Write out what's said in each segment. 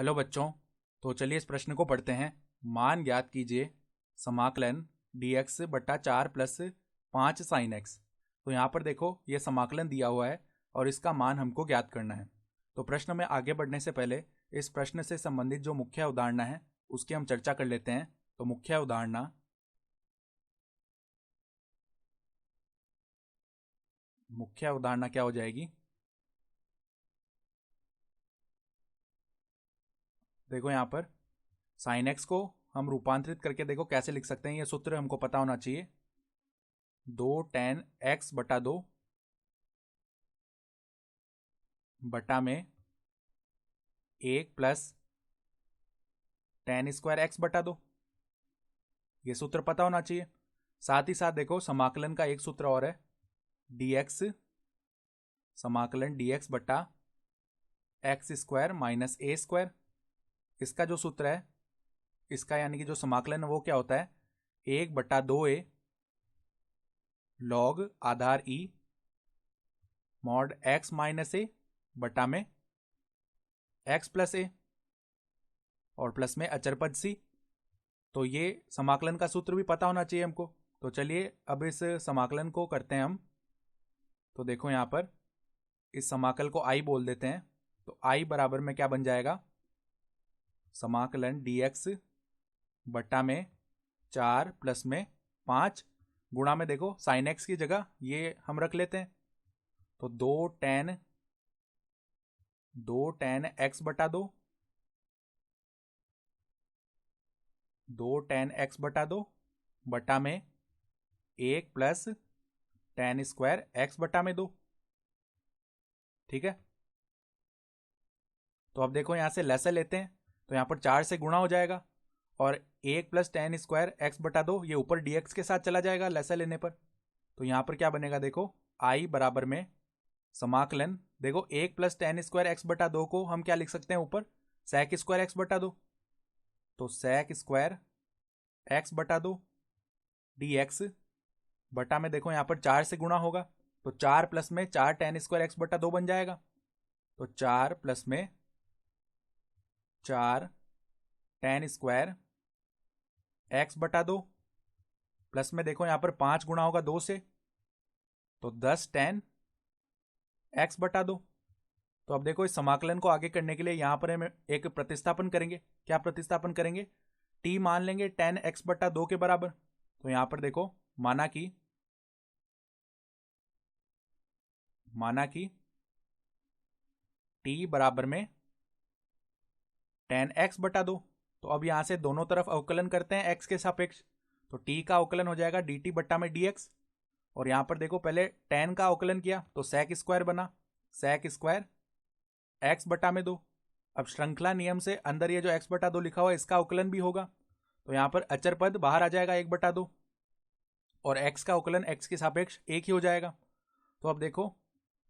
Hello बच्चों। तो चलिए इस प्रश्न को पढ़ते हैं। मान ज्ञात कीजिए समाकलन dx बट्टा 4 + 5 sin x। तो यहाँ पर देखो ये समाकलन दिया हुआ है और इसका मान हमको ज्ञात करना है। तो प्रश्न में आगे बढ़ने से पहले इस प्रश्न से संबंधित जो मुख्य अवधारणा है उसकी हम चर्चा कर लेते हैं। तो मुख्य अवधारणा क्या हो जाएगी? देखो यहाँ पर साइन एक्स को हम रूपांतरित करके देखो कैसे लिख सकते हैं। ये सूत्र हमको पता होना चाहिए। 2 tan x/2 बटा में 1 + tan² x/2। ये सूत्र पता होना चाहिए। साथ ही साथ देखो समाकलन का एक सूत्र और है, dx समाकलन dx बट्टा x² - a²। इसका जो सूत्र है, इसका यानी कि जो समाकलन है वो क्या होता है, 1/2a log Aadhaar e mod x - a बटा में x + a और प्लस में अचर पद c। तो ये समाकलन का सूत्र भी पता होना चाहिए हमको। तो चलिए अब इस समाकलन को करते हैं हम। तो देखो यहाँ पर इस समाकल को i बोल देते हैं। तो i बराबर में क्या बन जाएगा, समाकलन dx बट्टा में 4 प्लस में 5 गुणा में देखो साइन एक्स की जगह ये हम रख लेते हैं। तो 2 tan x/2 2 tan x/2 बटा में 1 + tan² x/2। ठीक है। तो अब देखो यहां से लसा लेते हैं। तो यहां पर 4 से गुणा हो जाएगा और 1 + tan² x/2 ये ऊपर dx के साथ चला जाएगा लसा लेने पर। तो यहां पर क्या बनेगा, देखो i बराबर में समाकलन, देखो 1 + tan² x/2 को हम क्या लिख सकते हैं ऊपर, sec² x/2। तो sec² x/2 dx बटा में देखो यहाँ पर 4 से गुणा होगा तो 4 प्लस में 4 tan² x/2 बन जाएगा। तो 4 प्लस में 4 tan² x/2 प्लस में देखो यहाँ पर 5 गुणा होगा 2 से, तो 10 tan x/2। तो अब देखो इस समाकलन को आगे करने के लिए यहाँ पर हम एक प्रतिस्थापन करेंगे। क्या प्रतिस्थापन करेंगे, t मान लेंगे tan x/2 के बराबर। तो यहाँ पर देखो माना कि t बराबर में tan x/2। तो अब यहां से दोनों तरफ अवकलन करते हैं x के सापेक्ष। तो t का अवकलन हो जाएगा dt बट्टा में dx। और यहां पर देखो पहले tan का अवकलन किया तो sec² बना, sec² x/2। अब श्रृंखला नियम से अंदर ये जो x/2 लिखा हुआ है इसका अवकलन भी होगा। तो यहां पर अचर पद बाहर आ जाएगा 1/2 और x का अवकलन x के सापेक्ष 1 ही हो जाएगा। तो अब देखो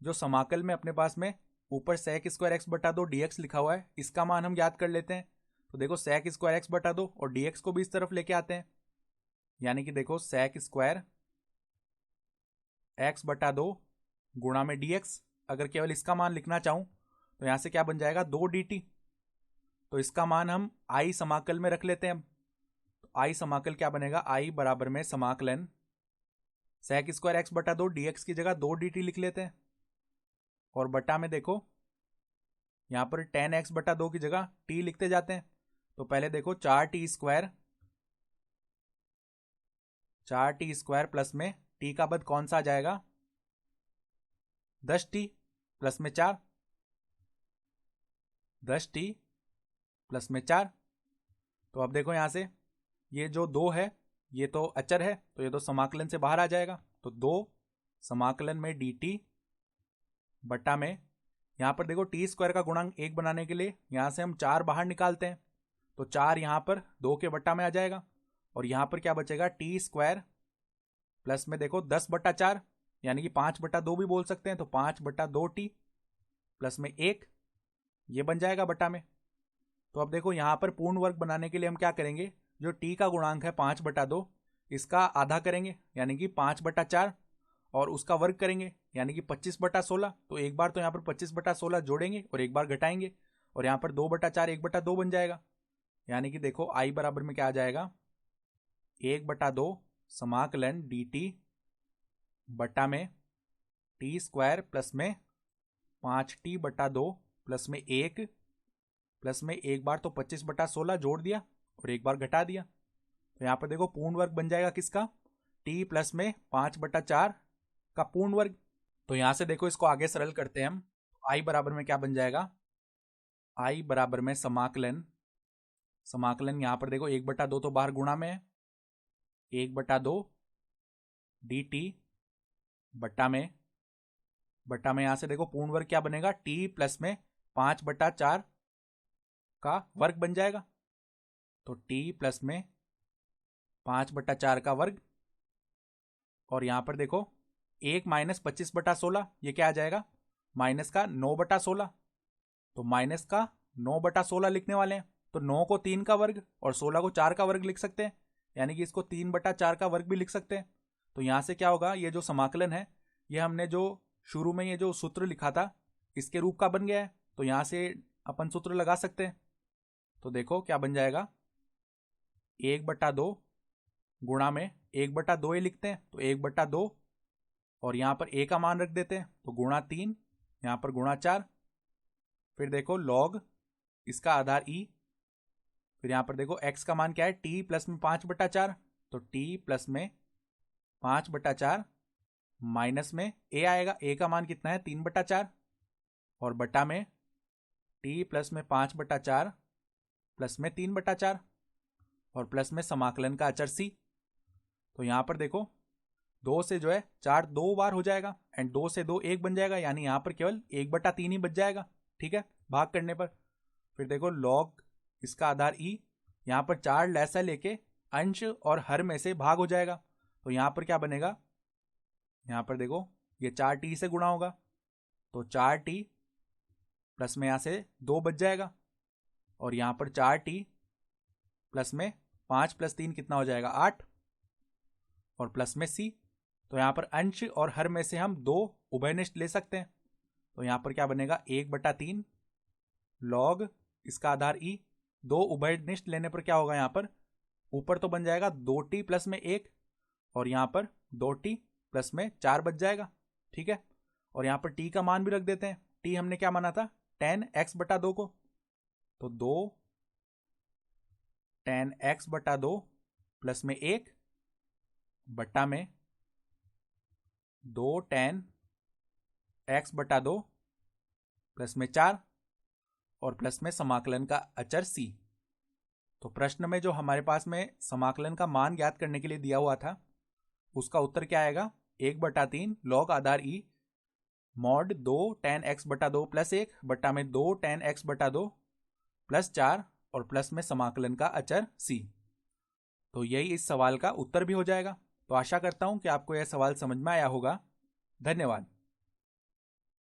जो समाकल में अपने पास में ऊपर sec² x/2 dx लिखा हुआ है इसका मान हम याद कर लेते हैं। तो देखो sec² x/2 और dx को भी इस तरफ लेके आते हैं, यानी कि देखो sec² x/2 गुणा में dx। अगर केवल इसका मान लिखना चाहूं तो यहां से क्या बन जाएगा 2 dt। तो इसका मान हम i समाकल में रख लेते हैं। तो i समाकल क्या बनेगा, i बराबर में समाकलन sec² x/2 dx की जगह 2 dt लिख लेते हैं और बटा में देखो यहां पर tan x/2 की जगह t लिखते जाते हैं। तो पहले देखो 4t² प्लस में t का पद कौन सा आ जाएगा, 10t प्लस में 4, 10t प्लस में 4। तो अब देखो यहां से ये जो 2 है ये तो अचर है तो ये तो समाकलन से बाहर आ जाएगा। तो 2 समाकलन में dt बटा में यहां पर देखो t² का गुणांक 1 बनाने के लिए यहां से हम 4 बाहर निकालते हैं। तो 4 यहां पर 2 के बट्टा में आ जाएगा और यहां पर क्या बचेगा t² प्लस में देखो 10/4 यानी कि 5/2 भी बोल सकते हैं। तो 5/2t प्लस में 1 ये बन जाएगा बटा में। तो अब देखो यहां पर पूर्ण वर्ग बनाने के लिए हम क्या करेंगे, जो t का गुणांक है 5/2 इसका आधा करेंगे यानी कि 5/4 और उसका वर्ग करेंगे यानी कि 25/16। तो एक बार तो यहाँ पर 25/16 जोड़ेंगे और एक बार घटाएंगे और यहाँ पर 2/4 1/2 बन जाएगा। यानी कि देखो आई बराबर में क्या आ जाएगा, 1/2 समाकलन dt बटा में टी स्क्वायर प्लस में 5t/2 प्लस में 1 प्लस में एक बार तो 25/16 जोड़ दिया और एक बार घटा दिया। तो यहाँ पर देखो पूर्ण वर्ग बन जाएगा किसका, t प्लस में 5/4 का पूर्ण वर्ग। तो यहाँ से देखो इसको आगे सरल करते हैं हम। आई बराबर में क्या बन जाएगा, आई बराबर में समाकलन यहाँ पर देखो 1/2 तो बाहर गुणा में है, 1/2 dt बटा में यहाँ से देखो पूर्ण वर्ग क्या बनेगा, t प्लस में 5/4 का वर्ग बन जाएगा। तो t प्लस में 5/4 का वर्ग, और यहां पर देखो 1 माइनस 25/16, ये क्या आ जाएगा, माइनस का 9/16। तो माइनस का 9/16 लिखने वाले हैं। तो 9 को 3 का वर्ग और 16 को 4 का वर्ग लिख सकते हैं, यानी कि इसको 3/4 का वर्ग भी लिख सकते हैं। तो यहां से क्या होगा, ये जो समाकलन है ये हमने जो शुरू में ये जो सूत्र लिखा था इसके रूप का बन गया है। तो यहां से अपन सूत्र लगा सकते हैं। तो देखो क्या बन जाएगा, 1/2 गुणा में 1/2 ही लिखते हैं, तो 1/2 और यहाँ पर a का मान रख देते हैं, तो गुणा 3, यहाँ पर गुणा 4। फिर देखो log इसका आधार e, फिर यहाँ पर देखो x का मान क्या है, t प्लस में 5/4, तो t प्लस में 5/4 माइनस में a आएगा, a का मान कितना है 3/4, और बटा में t प्लस में 5/4 प्लस में 3/4 और प्लस में समाकलन का अचर c। तो यहां पर देखो 2 से जो है 4 2 बार हो जाएगा एंड 2 से 2 1 बन जाएगा, यानी यहां पर केवल 1/3 ही बच जाएगा। ठीक है, भाग करने पर फिर देखो log इसका आधार e, यहां पर 4 लैसा लेके अंश और हर में से भाग हो जाएगा। तो यहां पर क्या बनेगा, यहां पर देखो ये 4t से गुणा होगा, तो 4t प्लस में यहां से 2 बच जाएगा, और यहां पर 4t प्लस में 5 + 3 कितना हो जाएगा 8, और प्लस में c। तो यहां पर अंश और हर में से हम 2 उभयनिष्ठ ले सकते हैं। तो यहां पर क्या बनेगा, 1/3 log इसका आधार e, 2 उभयनिष्ठ लेने पर क्या होगा, यहां पर ऊपर तो बन जाएगा 2t प्लस में 1, और यहां पर 2t प्लस में 4 बच जाएगा। ठीक है, और यहां पर t का मान भी रख देते हैं। t हमने क्या माना था, 10x/2 को, तो 2 10x/2 प्लस में 1 बट्टा में 2 10x/2 प्लस में 4 और प्लस में समाकलन का अचर c। तो प्रश्न में जो हमारे पास में समाकलन का मान ज्ञात करने के लिए दिया हुआ था उसका उत्तर क्या आएगा, 1/3 log आधार e मॉड 2 10x/2 प्लस 1 बट्टा में 2 10x/2 प्लस 4 और प्लस में समाकलन का अचर c। तो यही इस सवाल का उत्तर भी हो जाएगा। तो आशा करता हूं कि आपको यह सवाल समझ में आया होगा। धन्यवाद।